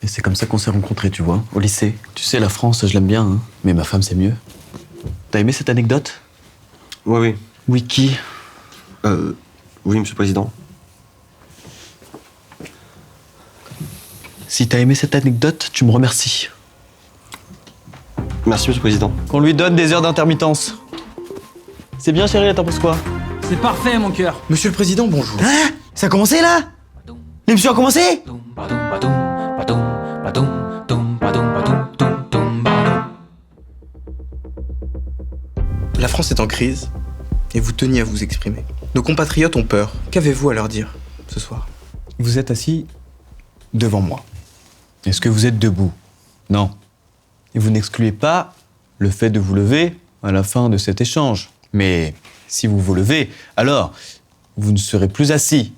Et c'est comme ça qu'on s'est rencontrés, tu vois, au lycée. Tu sais, la France, je l'aime bien, hein, mais ma femme, c'est mieux. T'as aimé cette anecdote? Oui. Oui, qui? Oui, monsieur le président. Si t'as aimé cette anecdote, tu me remercies. Merci, monsieur le président. Qu'on lui donne des heures d'intermittence. C'est bien, chérie, t'en penses quoi? C'est parfait, mon cœur. Monsieur le Président, bonjour. Hein? Ça a commencé là? L'émission a commencé? La France est en crise et vous teniez à vous exprimer. Nos compatriotes ont peur. Qu'avez-vous à leur dire ce soir? Vous êtes assis devant moi. Est-ce que vous êtes debout? Non. Et vous n'excluez pas le fait de vous lever à la fin de cet échange. Mais si vous vous levez, alors vous ne serez plus assis.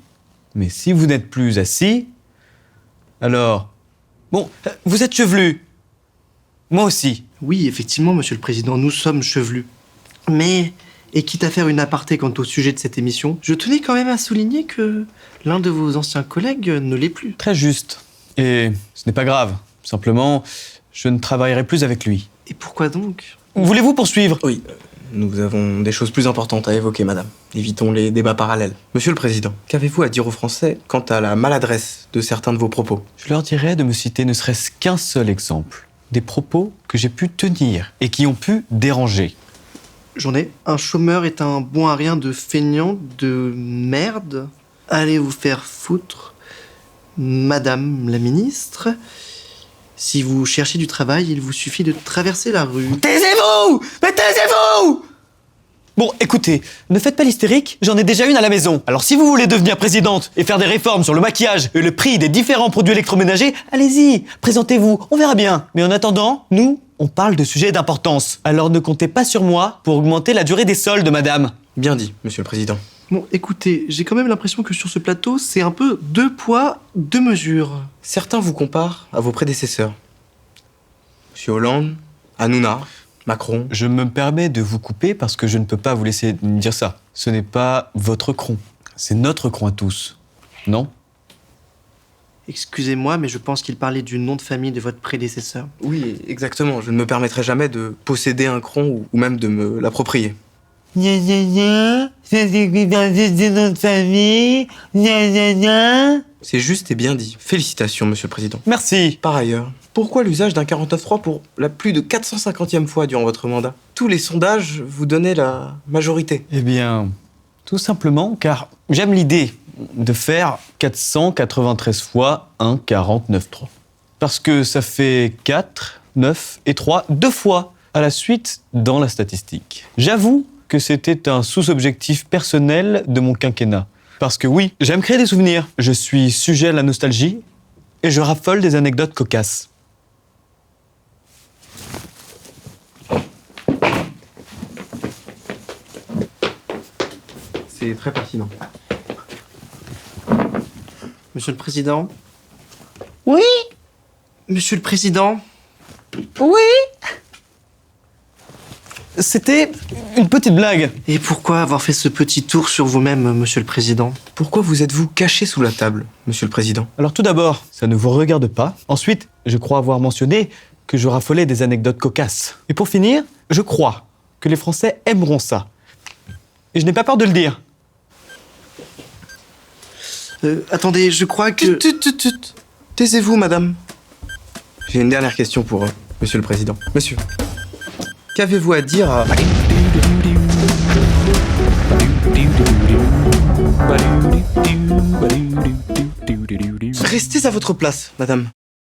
Mais si vous n'êtes plus assis, alors... Bon, vous êtes chevelu. Moi aussi. Oui, effectivement, monsieur le président, nous sommes chevelus. Mais, et quitte à faire une aparté quant au sujet de cette émission, je tenais quand même à souligner que l'un de vos anciens collègues ne l'est plus. Très juste. Et ce n'est pas grave. Simplement, je ne travaillerai plus avec lui. Et pourquoi donc? Voulez-vous poursuivre? Oui, nous avons des choses plus importantes à évoquer, madame. Évitons les débats parallèles. Monsieur le Président, qu'avez-vous à dire aux Français quant à la maladresse de certains de vos propos? Je leur dirais de me citer ne serait-ce qu'un seul exemple. Des propos que j'ai pu tenir et qui ont pu déranger. J'en ai. Un chômeur est un bon à rien de feignant, de merde. Allez vous faire foutre, madame la ministre. Si vous cherchez du travail, il vous suffit de traverser la rue. Taisez-vous! Mais taisez-vous! Bon, écoutez, ne faites pas l'hystérique, j'en ai déjà une à la maison. Alors si vous voulez devenir présidente et faire des réformes sur le maquillage et le prix des différents produits électroménagers, allez-y, présentez-vous, on verra bien. Mais en attendant, nous, on parle de sujets d'importance. Alors ne comptez pas sur moi pour augmenter la durée des soldes, madame. Bien dit, monsieur le Président. Bon, écoutez, j'ai quand même l'impression que sur ce plateau, c'est un peu deux poids, deux mesures. Certains vous comparent à vos prédécesseurs. Monsieur Hollande, Hanouna, Macron. Je me permets de vous couper parce que je ne peux pas vous laisser dire ça. Ce n'est pas votre cron, c'est notre cron à tous. Non? Excusez-moi, mais je pense qu'il parlait du nom de famille de votre prédécesseur. Oui, exactement. Je ne me permettrai jamais de posséder un cron ou même de me l'approprier. Gna gna gna, ça s'écrit dans de notre famille, gna gna gna. C'est juste et bien dit. Félicitations, monsieur le Président. Merci. Par ailleurs, pourquoi l'usage d'un 49.3 pour la plus de 450e fois durant votre mandat? Tous les sondages vous donnaient la majorité. Eh bien, tout simplement car j'aime l'idée de faire 493 fois un 49.3. Parce que ça fait 4, 9 et 3, 2 fois à la suite dans la statistique. J'avoue que c'était un sous-objectif personnel de mon quinquennat. Parce que oui, j'aime créer des souvenirs. Je suis sujet à la nostalgie et je raffole des anecdotes cocasses. C'est très pertinent. Monsieur le Président? Oui, Monsieur le Président? oui. C'était une petite blague. Et pourquoi avoir fait ce petit tour sur vous-même, Monsieur le Président? Pourquoi vous êtes-vous caché sous la table, monsieur le Président? Alors tout d'abord, ça ne vous regarde pas. Ensuite, je crois avoir mentionné que je raffolais des anecdotes cocasses. Et pour finir, je crois que les Français aimeront ça. Et je n'ai pas peur de le dire. Attendez, je crois que... Tut. Taisez-vous, madame. J'ai une dernière question pour monsieur le Président. Monsieur, qu'avez-vous à dire à... Restez à votre place, madame.